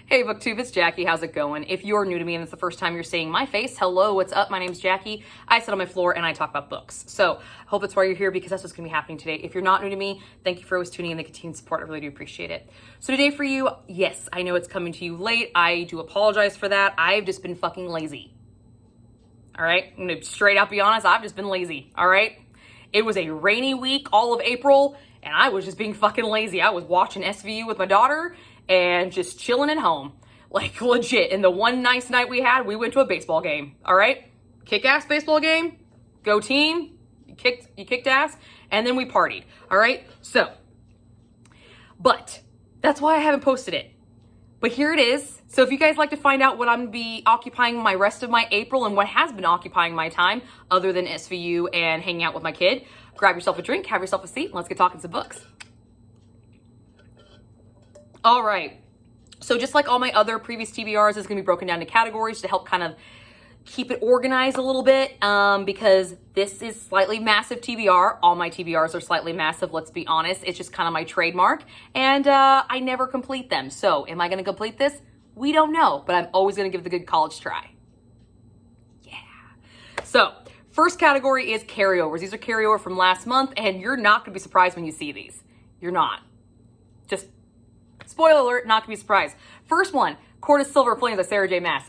Hey BookTube, it's Jackie. How's it going? If you're new to me and it's the first time you're seeing my face, hello, what's up? My name's Jackie. I sit on my floor and I talk about books. So I hope that's why you're here, because that's what's going to be happening today. If you're not new to me, thank you for always tuning in and the continued support. I really do appreciate it. So today for you, yes, I know it's coming to you late. I do apologize for that. I've just been fucking lazy. All right? I'm going to straight out be honest. I've just been lazy. All right? It was a rainy week, all of April, and I was just being fucking lazy. I was watching SVU with my daughter and just chilling at home. Like, legit. And the one nice night we had, we went to a baseball game. All right? Kick-ass baseball game. Go team. You kicked ass. And then we partied. All right? So, but that's why I haven't posted it. But here it is. So if you guys like to find out what I'm going to be occupying my rest of my April and what has been occupying my time other than SVU and hanging out with my kid, grab yourself a drink, have yourself a seat, and let's get talking some books. All right. So just like all my other previous TBRs, it's going to be broken down to categories to help kind of keep it organized a little bit, because this is slightly massive TBR. All my TBRs are slightly massive, let's be honest. It's just kind of my trademark, and I never complete them. So am I going to complete this? We don't know, but I'm always going to give the good college try. Yeah. So first category is carryovers. These are carryover from last month, and you're not going to be surprised when you see these. You're not. Just spoiler alert, not going to be surprised. First one, Court of Silver Flames by Sarah J. Maas.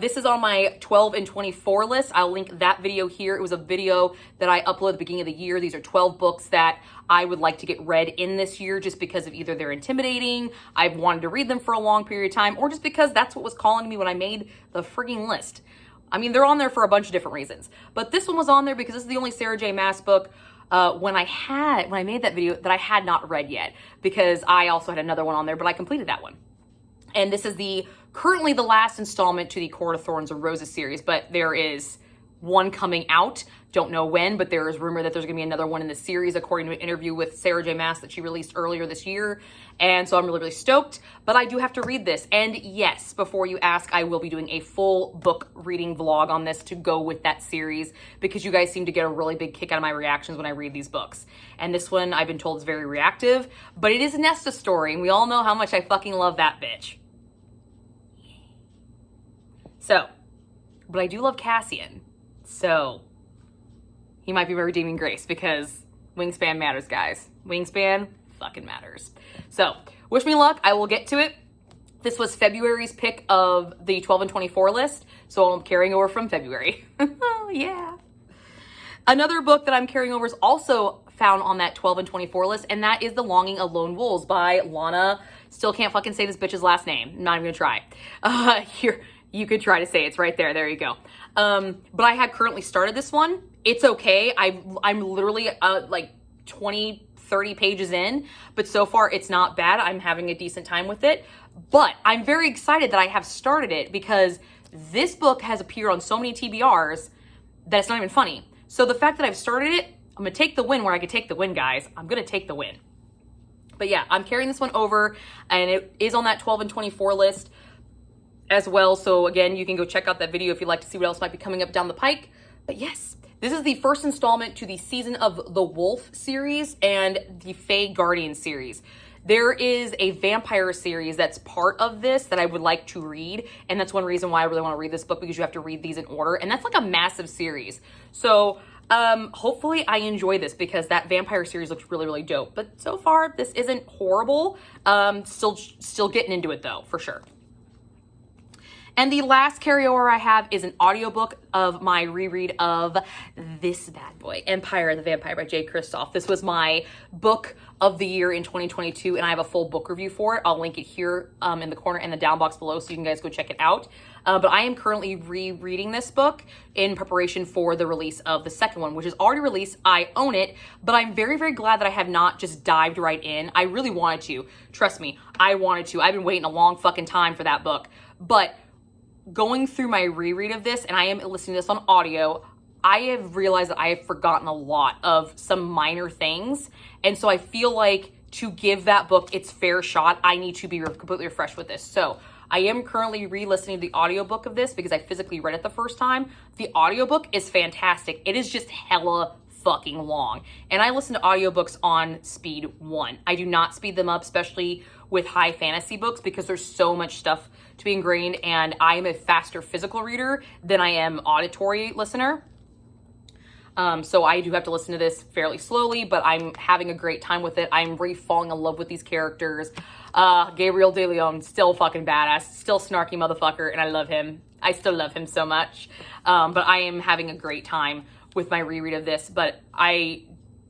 This is on my 12 and 24 list. I'll link that video here. It was a video that I uploaded at the beginning of the year. These are 12 books that I would like to get read in this year, just because of either they're intimidating, I've wanted to read them for a long period of time, or just because that's what was calling to me when I made the frigging list. I mean, they're on there for a bunch of different reasons. But this one was on there because this is the only Sarah J. Maas book when I made that video that I had not read yet, because I also had another one on there, but I completed that one. And this is currently the last installment to the Court of Thorns and Roses series, but there is one coming out. Don't know when, but there is rumor that there's going to be another one in the series, according to an interview with Sarah J. Maas that she released earlier this year. And so I'm really, really stoked, but I do have to read this. And yes, before you ask, I will be doing a full book reading vlog on this to go with that series, because you guys seem to get a really big kick out of my reactions when I read these books. And this one, I've been told, is very reactive, but it is a Nesta story, and we all know how much I fucking love that bitch. So, but I do love Cassian. So, he might be my redeeming grace, because wingspan matters, guys. Wingspan fucking matters. So, wish me luck. I will get to it. This was February's pick of the 12 and 24 list, so I'm carrying over from February. Oh, yeah. Another book that I'm carrying over is also found on that 12 and 24 list, and that is The Longing of Lone Wolves by Lana. Still can't fucking say this bitch's last name. I'm not even gonna try. Here. You could try to say it's right there. There you go. But I had currently started this one. It's okay. I'm literally like 20, 30 pages in, but so far it's not bad. I'm having a decent time with it. But I'm very excited that I have started it, because this book has appeared on so many TBRs that it's not even funny. So the fact that I've started it, I'm going to take the win where I could take the win, guys. I'm going to take the win. But yeah, I'm carrying this one over, and it is on that 12 and 24 list as well. So again, you can go check out that video if you'd like to see what else might be coming up down the pike. But yes, this is the first installment to the Season of the Wolf series and the Fae Guardian series. There is a vampire series that's part of this that I would like to read, and that's one reason why I really want to read this book, because you have to read these in order, and that's like a massive series. So hopefully I enjoy this, because that vampire series looks really, really dope. But so far, this isn't horrible. Still getting into it though, for sure. And the last carryover I have is an audiobook of my reread of this bad boy, Empire the Vampire by Jay Kristoff. This was my book of the year in 2022, and I have a full book review for it. I'll link it here in the corner and the down box below, so you can guys go check it out. But I am currently rereading this book in preparation for the release of the second one, which is already released. I own it, but I'm very, very glad that I have not just dived right in. I really wanted to. Trust me, I wanted to. I've been waiting a long fucking time for that book. But going through my reread of this, and I am listening to this on audio, I have realized that I have forgotten a lot of some minor things. And so I feel like to give that book its fair shot, I need to be completely refreshed with this. So I am currently re-listening to the audiobook of this, because I physically read it the first time. The audiobook is fantastic. It is just hella fucking long. And I listen to audiobooks on speed 1. I do not speed them up, especially with high fantasy books because there's so much stuff to be ingrained, and I am a faster physical reader than I am auditory listener. So I do have to listen to this fairly slowly, but I'm having a great time with it. I'm really falling in love with these characters. Gabriel De Leon, still fucking badass, still snarky motherfucker, and I love him. I still love him so much. But I am having a great time with my reread of this, but I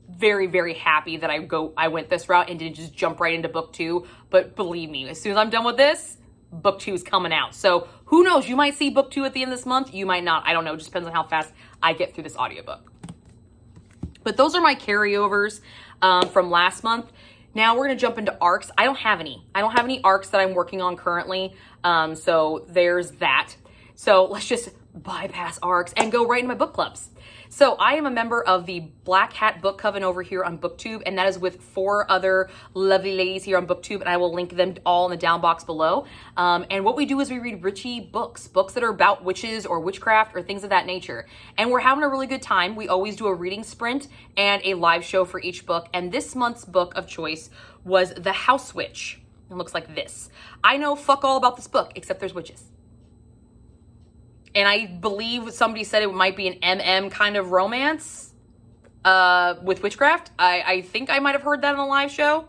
very, very happy that I went this route and didn't just jump right into book 2. But believe me, as soon as I'm done with this, book 2 is coming out. So who knows? You might see book 2 at the end of this month. You might not. I don't know. It just depends on how fast I get through this audiobook. But those are my carryovers from last month. Now we're going to jump into arcs. I don't have any. I don't have any arcs that I'm working on currently. So there's that. So let's just bypass arcs and go right into my book clubs. So I am a member of the Black Hat Book Coven over here on BookTube, and that is with 4 other lovely ladies here on BookTube, and I will link them all in the down box below. And what we do is we read witchy books that are about witches or witchcraft or things of that nature. And we're having a really good time. We always do a reading sprint and a live show for each book, and this month's book of choice was The House Witch. It looks like this. I know fuck all about this book, except there's witches. And I believe somebody said it might be an MM kind of romance with witchcraft. I think I might have heard that on a live show.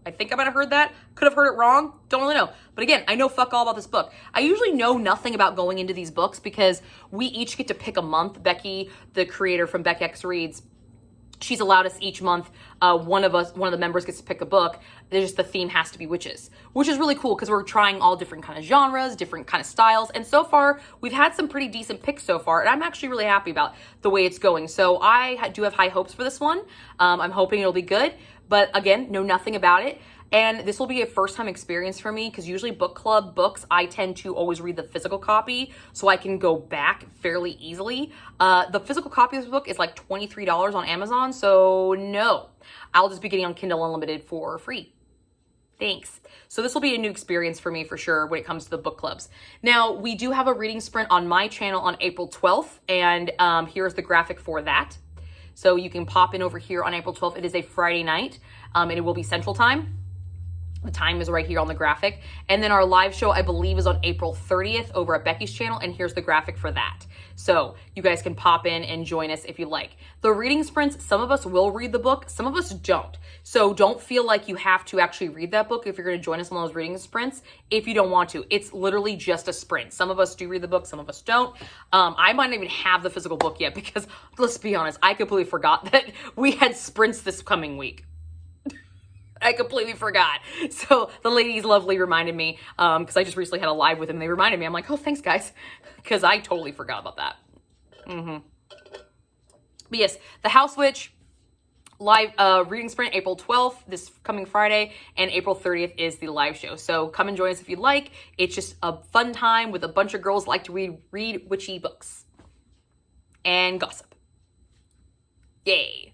I think I might have heard that. Could have heard it wrong. Don't really know. But again, I know fuck all about this book. I usually know nothing about going into these books because we each get to pick a month. Becky, the creator from Becky X Reads, she's allowed us each month, one of the members gets to pick a book. There's just the theme has to be witches, which is really cool because we're trying all different kind of genres, different kind of styles. And so far, we've had some pretty decent picks so far. And I'm actually really happy about the way it's going. So I do have high hopes for this one. I'm hoping it'll be good. But again, know nothing about it. And this will be a first-time experience for me because usually book club books, I tend to always read the physical copy so I can go back fairly easily. The physical copy of this book is like $23 on Amazon, so no. I'll just be getting on Kindle Unlimited for free. Thanks. So this will be a new experience for me for sure when it comes to the book clubs. Now, we do have a reading sprint on my channel on April 12th, and here's the graphic for that. So you can pop in over here on April 12th. It is a Friday night, and it will be Central Time. The time is right here on the graphic. And then our live show, I believe, is on April 30th over at Becky's channel. And here's the graphic for that. So you guys can pop in and join us if you like. The reading sprints, some of us will read the book, some of us don't. So don't feel like you have to actually read that book if you're going to join us on those reading sprints if you don't want to. It's literally just a sprint. Some of us do read the book, some of us don't. I might not even have the physical book yet because, let's be honest, I completely forgot that we had sprints this coming week. I completely forgot. So the ladies lovely reminded me, because I just recently had a live with them. They reminded me. I'm like, oh, thanks, guys. Because I totally forgot about that. But yes, The House Witch, live reading sprint, April 12th, this coming Friday, and April 30th is the live show. So come and join us if you'd like. It's just a fun time with a bunch of girls who like to read witchy books and gossip. Yay.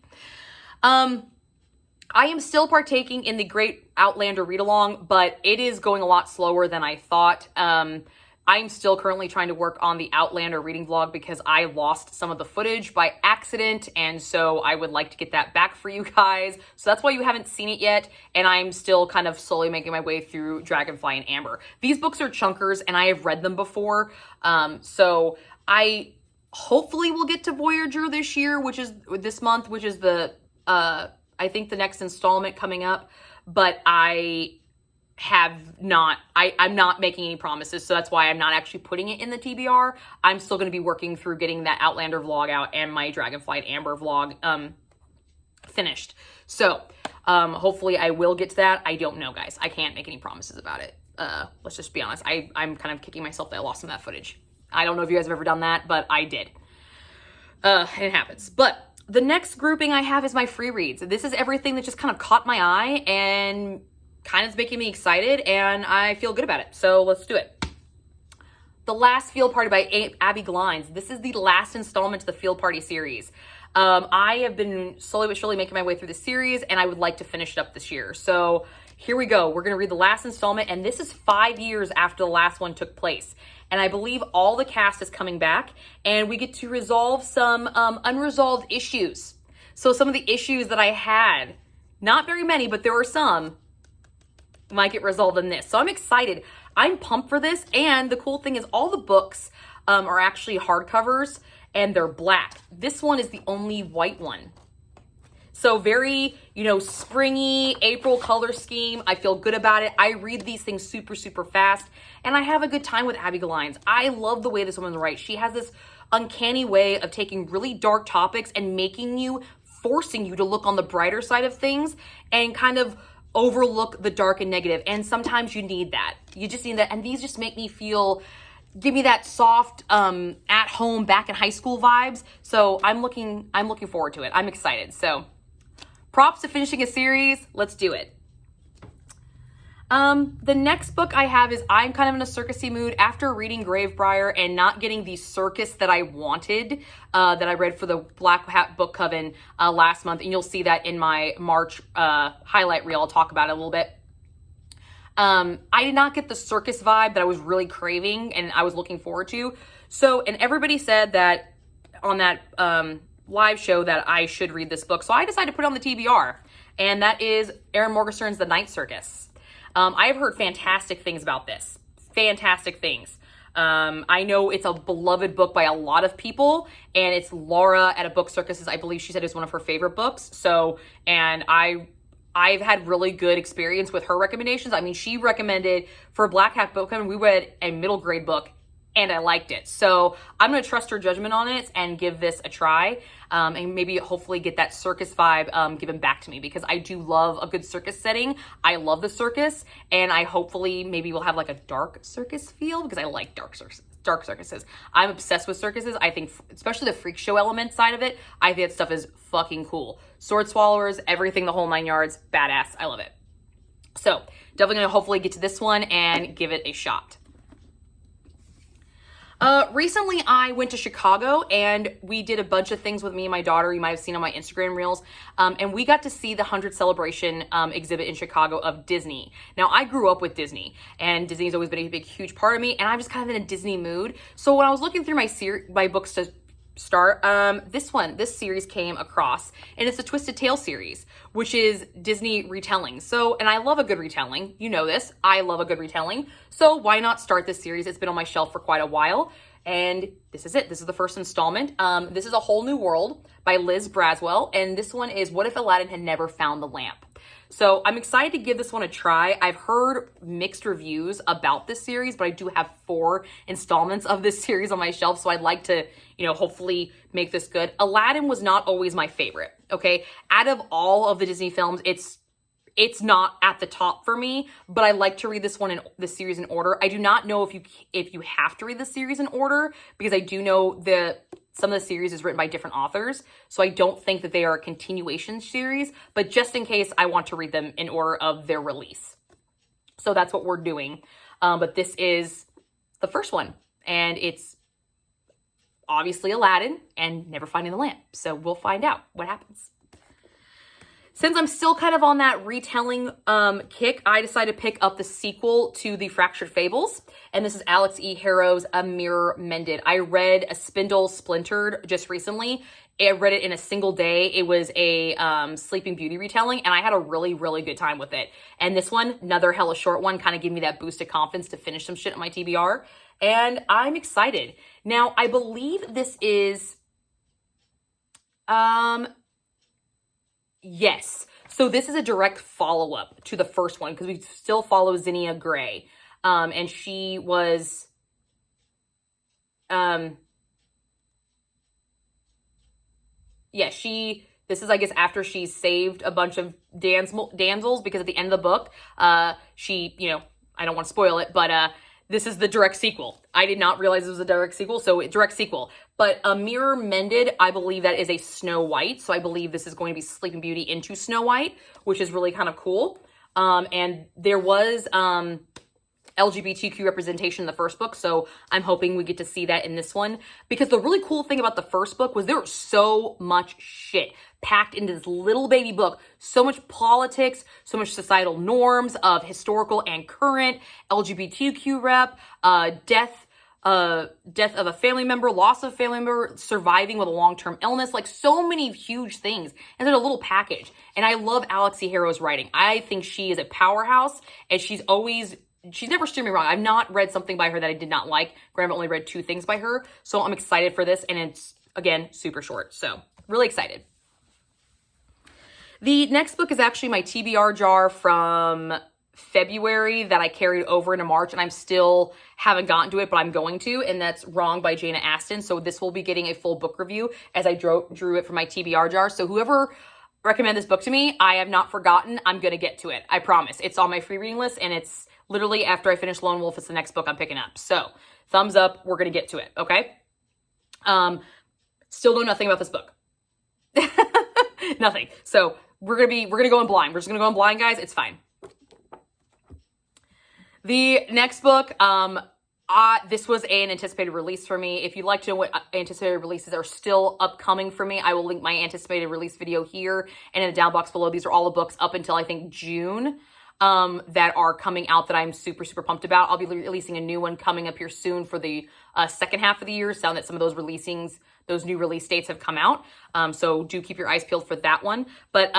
I am still partaking in the Great Outlander read-along, but it is going a lot slower than I thought. I'm still currently trying to work on the Outlander reading vlog because I lost some of the footage by accident, and so I would like to get that back for you guys. So that's why you haven't seen it yet, and I'm still kind of slowly making my way through Dragonfly and Amber. These books are chunkers, and I have read them before, so I hopefully will get to Voyager this year, which is this month, which is the I think the next installment coming up, but I'm not making any promises, so that's why I'm not actually putting it in the TBR. I'm still going to be working through getting that Outlander vlog out and my Dragonfly and Amber vlog finished. So hopefully I will get to that. I don't know, guys. I can't make any promises about it. Let's just be honest. I'm kind of kicking myself that I lost some of that footage. I don't know if you guys have ever done that, but I did. It happens. But the next grouping I have is my free reads. This is everything that just kind of caught my eye and kind of is making me excited, and I feel good about it. So let's do it. The Last Field Party by Abby Glines. This is the last installment to the Field Party series. I have been slowly but surely making my way through the series, and I would like to finish it up this year. So here we go. We're going to read the last installment, and this is 5 years after the last one took place. And I believe all the cast is coming back, and we get to resolve some unresolved issues. So some of the issues that I had, not very many, but there were some, might get resolved in this. So I'm excited. I'm pumped for this. And the cool thing is all the books are actually hardcovers and they're black. This one is the only white one. So very, you know, springy April color scheme. I feel good about it. I read these things super, super fast and I have a good time with Abby Gillines. I love the way this woman writes. She has this uncanny way of taking really dark topics and forcing you to look on the brighter side of things and kind of overlook the dark and negative. And sometimes you need that. You just need that. And these just make me give me that soft, at home, back in high school vibes. So I'm looking forward to it. I'm excited. So props to finishing a series. Let's do it. The next book I have is I'm kind of in a circusy mood after reading Gravebriar and not getting the circus that I wanted, that I read for the Black Hat Book Coven last month. And you'll see that in my March highlight reel. I'll talk about it a little bit. I did not get the circus vibe that I was really craving and I was looking forward to. So, and everybody said that on that live show that I should read this book. So I decided to put it on the TBR. And that is Erin Morgenstern's The Night Circus. I've heard fantastic things about this. Fantastic things. I know it's a beloved book by a lot of people, and it's Laura at a Book Circus. I believe she said it's one of her favorite books. So, and I've had really good experience with her recommendations. I mean, she recommended for Black Hat Book Coven, we read a middle grade book and I liked it. So I'm going to trust her judgment on it and give this a try. And maybe hopefully get that circus vibe given back to me because I do love a good circus setting. I love the circus and I hopefully maybe will have like a dark circus feel because I like dark circuses. I'm obsessed with circuses. I think especially the freak show element side of it, I think that stuff is fucking cool. Sword swallowers, everything, the whole 9 yards, badass. I love it. So definitely going to hopefully get to this one and give it a shot. Recently I went to Chicago and we did a bunch of things with me and my daughter. You might have seen on my Instagram reels. And we got to see the 100th celebration exhibit in Chicago of Disney. Now I grew up with Disney and Disney's always been a big, huge part of me. And I'm just kind of in a Disney mood. So when I was looking through my books to start, this series came across and it's a Twisted Tale series, which is Disney retelling. So, and I love a good retelling. You know this, I love a good retelling. So why not start this series? It's been on my shelf for quite a while. And this is it. This is the first installment. This is A Whole New World by Liz Braswell. And this one is What If Aladdin Had Never Found the Lamp? So I'm excited to give this one a try. I've heard mixed reviews about this series, but I do have 4 installments of this series on my shelf. So I'd like to, you know, hopefully make this good. Aladdin was not always my favorite. Okay. Out of all of the Disney films, it's not at the top for me, but I like to read this series in order. I do not know if you have to read the series in order because I do know some of the series is written by different authors. So I don't think that they are a continuation series, but just in case I want to read them in order of their release. So that's what we're doing. But this is the first one and it's obviously Aladdin and Never Finding the Lamp. So we'll find out what happens. Since I'm still kind of on that retelling kick, I decided to pick up the sequel to The Fractured Fables. And this is Alex E. Harrow's A Mirror Mended. I read A Spindle Splintered just recently. I read it in a single day. It was a Sleeping Beauty retelling, and I had a really, really good time with it. And this one, another hella short one, kind of gave me that boost of confidence to finish some shit on my TBR. And I'm excited. Now, I believe this is... Yes. So this is a direct follow-up to the first one because we still follow Zinnia Gray. And she was... this is, I guess, after she saved a bunch of damsels because at the end of the book, she, you know, I don't want to spoil it, but this is the direct sequel. I did not realize it was a direct sequel, so direct sequel. But A Mirror Mended, I believe that is a Snow White. So I believe this is going to be Sleeping Beauty into Snow White, which is really kind of cool. And there was LGBTQ representation in the first book, so I'm hoping we get to see that in this one. Because the really cool thing about the first book was there was so much shit packed into this little baby book. So much politics, so much societal norms of historical and current, LGBTQ rep, death, death of a family member, loss of a family member, surviving with a long-term illness, like so many huge things. And then a little package. And I love Alexi Harrow's writing. I think she is a powerhouse, and she's never steered me wrong. I've not read something by her that I did not like. Granted, I've only read 2 things by her. So I'm excited for this, and it's, again, super short. So really excited. The next book is actually my TBR jar from February that I carried over into March, and I'm still haven't gotten to it, but I'm going to, and that's Wrong by Jana Aston. So this will be getting a full book review as I drew it from my TBR jar. So whoever recommended this book to me, I have not forgotten. I'm going to get to it. I promise. It's on my free reading list, and it's literally after I finish Lone Wolf, it's the next book I'm picking up. So thumbs up. We're going to get to it. Okay. Still know nothing about this book. Nothing. So we're going to go in blind. We're just going to go in blind, guys. It's fine. The next book, this was an anticipated release for me. If you'd like to know what anticipated releases are still upcoming for me, I will link my anticipated release video here and in the down box below. These are all the books up until I think June that are coming out that I'm super, super pumped about. I'll be releasing a new one coming up here soon for the second half of the year. Sound that some of those new release dates have come out. So do keep your eyes peeled for that one. But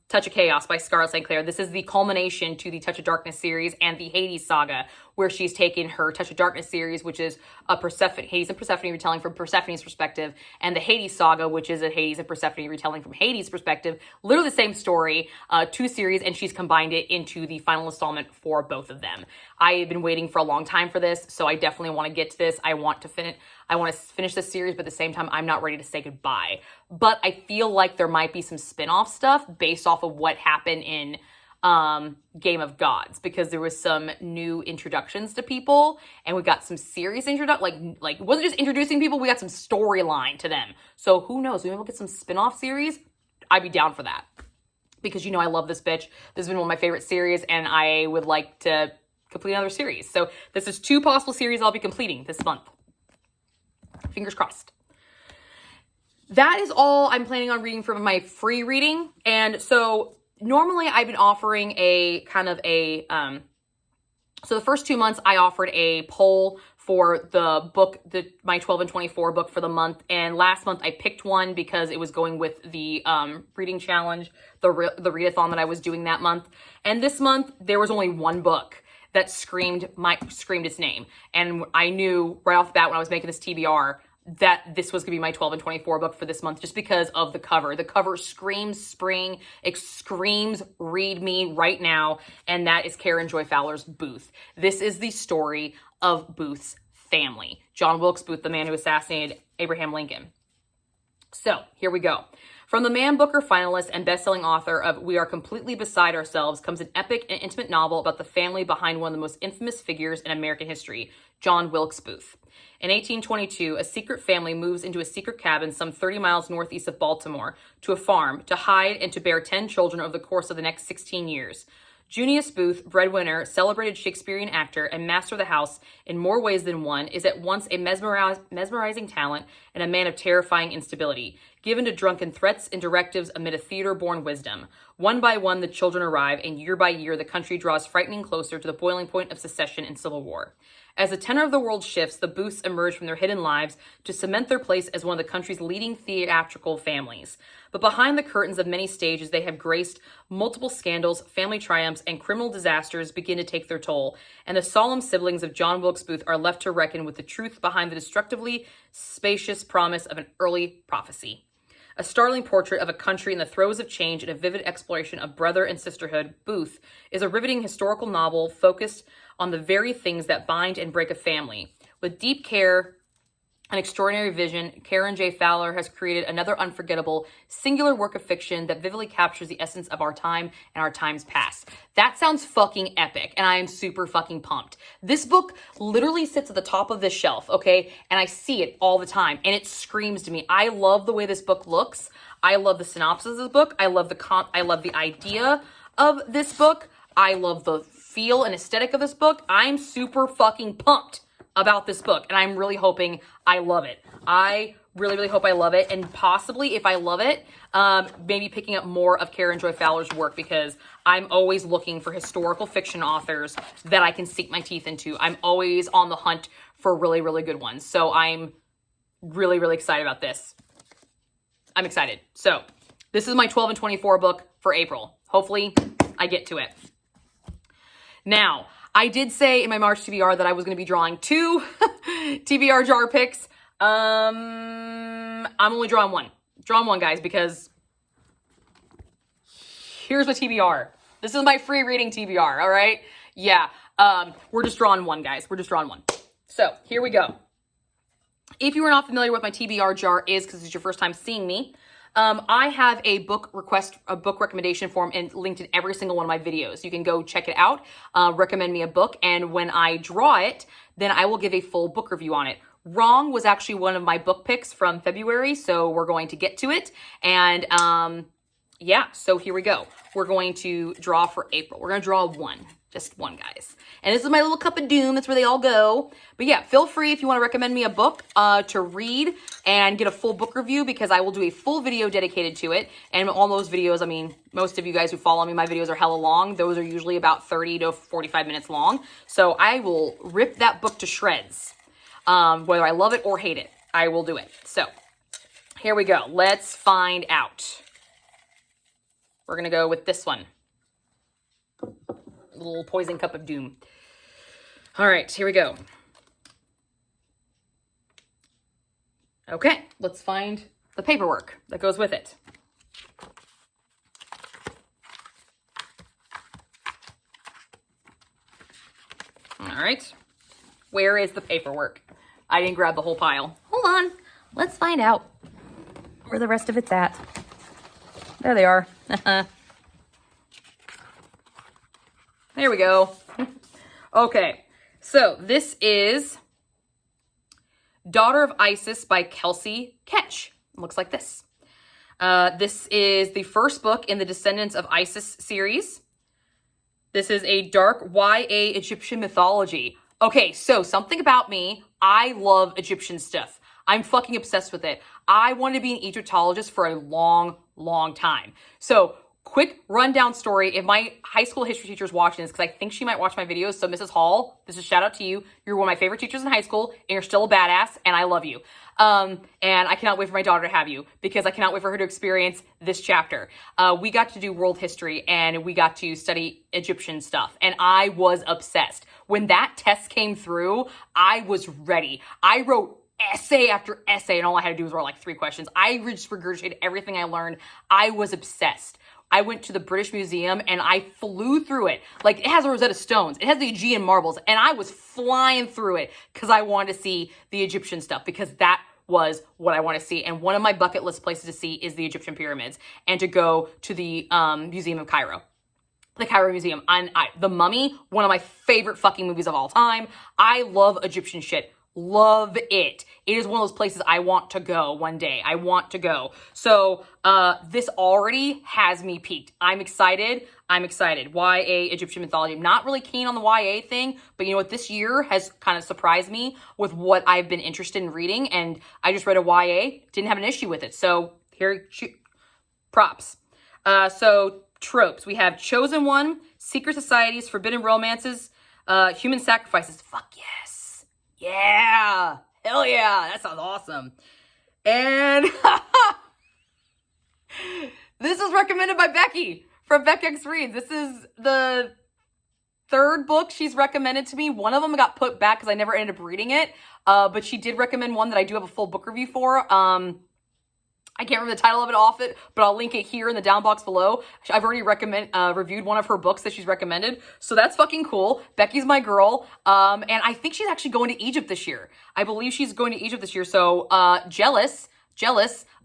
Touch of Chaos by Scarlett St. Clair. This is the culmination to the Touch of Darkness series and the Hades saga, where she's taken her Touch of Darkness series, which is a Hades and Persephone retelling from Persephone's perspective, and the Hades saga, which is a Hades and Persephone retelling from Hades' perspective. Literally the same story, 2 series, and she's combined it into the final installment for both of them. I have been waiting for a long time for this, so I definitely want to get to this. I want to finish this series, but at the same time, I'm not ready to say goodbye. But I feel like there might be some spin-off stuff based off of what happened in Game of Gods, because there was some new introductions to people, and we got some serious introduction. Like it wasn't just introducing people, we got some storyline to them. So who knows? Maybe we'll get some spin-off series. I'd be down for that, because I love this bitch. This has been one of my favorite series, and I would like to complete another series. So this is 2 possible series I'll be completing this month. Fingers crossed. That is all I'm planning on reading from my free reading. And so normally I've been offering a kind of a, so the first 2 months I offered a poll for the book, my 12 and 24 book for the month. And last month I picked one because it was going with the reading challenge, the readathon that I was doing that month. And this month there was only one book that screamed its name. And I knew right off the bat when I was making this TBR that this was gonna be my 12 and 24 book for this month, just because of the cover. The cover screams spring, it screams read me right now, and that is Karen Joy Fowler's Booth. This is the story of Booth's family. John Wilkes Booth, the man who assassinated Abraham Lincoln. So here we go. From the Man Booker finalist and best-selling author of We Are Completely Beside Ourselves comes an epic and intimate novel about the family behind one of the most infamous figures in American history, John Wilkes Booth. In 1822, a secret family moves into a secret cabin some 30 miles northeast of Baltimore to a farm to hide and to bear 10 children over the course of the next 16 years. Junius Booth, breadwinner, celebrated Shakespearean actor, and master of the house in more ways than one, is at once a mesmerizing talent and a man of terrifying instability, given to drunken threats and directives amid a theater-born wisdom. One by one, the children arrive, and year by year, the country draws frightening closer to the boiling point of secession and civil war. As the tenor of the world shifts, the Booths emerge from their hidden lives to cement their place as one of the country's leading theatrical families. But behind the curtains of many stages they have graced, multiple scandals, family triumphs, and criminal disasters begin to take their toll, and the solemn siblings of John Wilkes Booth are left to reckon with the truth behind the destructively spacious promise of an early prophecy. A startling portrait of a country in the throes of change and a vivid exploration of brother and sisterhood, Booth is a riveting historical novel focused on the very things that bind and break a family. With deep care and extraordinary vision, Karen J. Fowler has created another unforgettable, singular work of fiction that vividly captures the essence of our time and our times past. That sounds fucking epic, and I am super fucking pumped. This book literally sits at the top of this shelf, okay? And I see it all the time, and it screams to me. I love the way this book looks. I love the synopsis of the book. I love the idea of this book. I love the feel and aesthetic of this book. I'm super fucking pumped about this book, and I'm really hoping I love it. I really, really hope I love it, and possibly, if I love it, maybe picking up more of Karen Joy Fowler's work, because I'm always looking for historical fiction authors that I can sink my teeth into. I'm always on the hunt for really, really good ones. So I'm really, really excited about this. I'm excited. So this is my 12 and 24 book for April. Hopefully I get to it. Now, I did say in my March TBR that I was going to be drawing 2 TBR jar picks. I'm only drawing one. Drawing one, guys, because here's my TBR. This is my free reading TBR, all right? Yeah, we're just drawing one, guys. We're just drawing one. So here we go. If you are not familiar with my TBR jar is because it's your first time seeing me, I have a book recommendation form and linked in every single one of my videos. You can go check it out, recommend me a book, and when I draw it, then I will give a full book review on it. Wrong was actually one of my book picks from February, so we're going to get to it. And yeah, so here we go. We're going to draw for April. We're going to draw one. Just one, guys. And this is my little cup of doom. That's where they all go. But yeah, feel free if you want to recommend me a book to read and get a full book review, because I will do a full video dedicated to it. And all those videos, I mean, most of you guys who follow me, my videos are hella long. Those are usually about 30 to 45 minutes long. So I will rip that book to shreds. Whether I love it or hate it, I will do it. So here we go. Let's find out. We're going to go with this one. Little poison cup of doom. All right, here we go. Okay, let's find the paperwork that goes with it. All right, where is the paperwork? I didn't grab the whole pile. Hold on, let's find out where the rest of it's at. There they are. There we go. Okay, so this is Daughter of Isis by Kelsey Ketch. Looks like this. This is the first book in the Descendants of Isis series. This is a dark YA Egyptian mythology. Okay, so something about me, I love Egyptian stuff. I'm fucking obsessed with it. I wanted to be an Egyptologist for a long, long time. So quick rundown story. If my high school history teacher is watching this, because I think she might watch my videos. So Mrs. Hall, this is a shout out to you. You're one of my favorite teachers in high school, and you're still a badass, and I love you. And I cannot wait for my daughter to have you, because I cannot wait for her to experience this chapter. We got to do world history, and we got to study Egyptian stuff, and I was obsessed. When that test came through, I was ready. I wrote essay after essay, and all I had to do was write like 3 questions. I just regurgitated everything I learned. I was obsessed. I went to the British Museum and I flew through it. Like, it has a Rosetta Stones. It has the Aegean marbles. And I was flying through it because I wanted to see the Egyptian stuff, because that was what I want to see. And one of my bucket list places to see is the Egyptian pyramids, and to go to the Museum of Cairo. The Cairo Museum. The Mummy, one of my favorite fucking movies of all time. I love Egyptian shit. Love it. It is one of those places I want to go one day. I want to go. So this already has me peaked. I'm excited. I'm excited. YA Egyptian mythology. I'm not really keen on the YA thing, but you know what? This year has kind of surprised me with what I've been interested in reading, and I just read a YA. Didn't have an issue with it. So here, props. So tropes. We have Chosen One, Secret Societies, Forbidden Romances, Human Sacrifices. Fuck yes. Yeah, hell yeah, that sounds awesome. And this is recommended by Becky from Beck X Reads. This is the 3rd book she's recommended to me. One of them got put back because I never ended up reading it, but she did recommend one that I do have a full book review for. I can't remember the title of it off it, but I'll link it here in the down box below. I've already reviewed one of her books that she's recommended. So that's fucking cool. Becky's my girl. And I think she's actually going to Egypt this year. I believe she's going to Egypt this year. So jealous.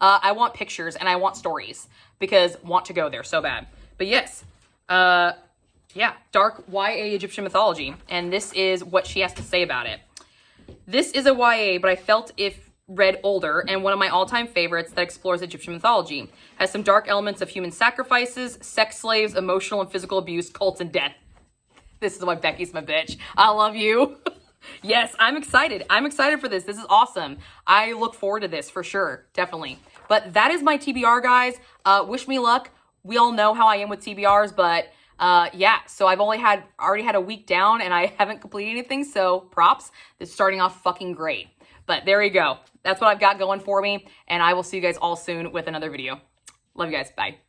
I want pictures and I want stories, because I want to go there so bad. But yes, yeah, dark YA Egyptian mythology. And this is what she has to say about it. This is a YA, but I felt if read older, and one of my all-time favorites that explores Egyptian mythology. Has some dark elements of human sacrifices, sex slaves, emotional and physical abuse, cults, and death. This is why Becky's my bitch. I love you. Yes, I'm excited. I'm excited for this. This is awesome. I look forward to this for sure. Definitely. But that is my TBR, guys. Wish me luck. We all know how I am with TBRs, but Yeah, so I've already had a week down and I haven't completed anything, so props. It's starting off fucking great. But there you go. That's what I've got going for me, and I will see you guys all soon with another video. Love you guys. Bye.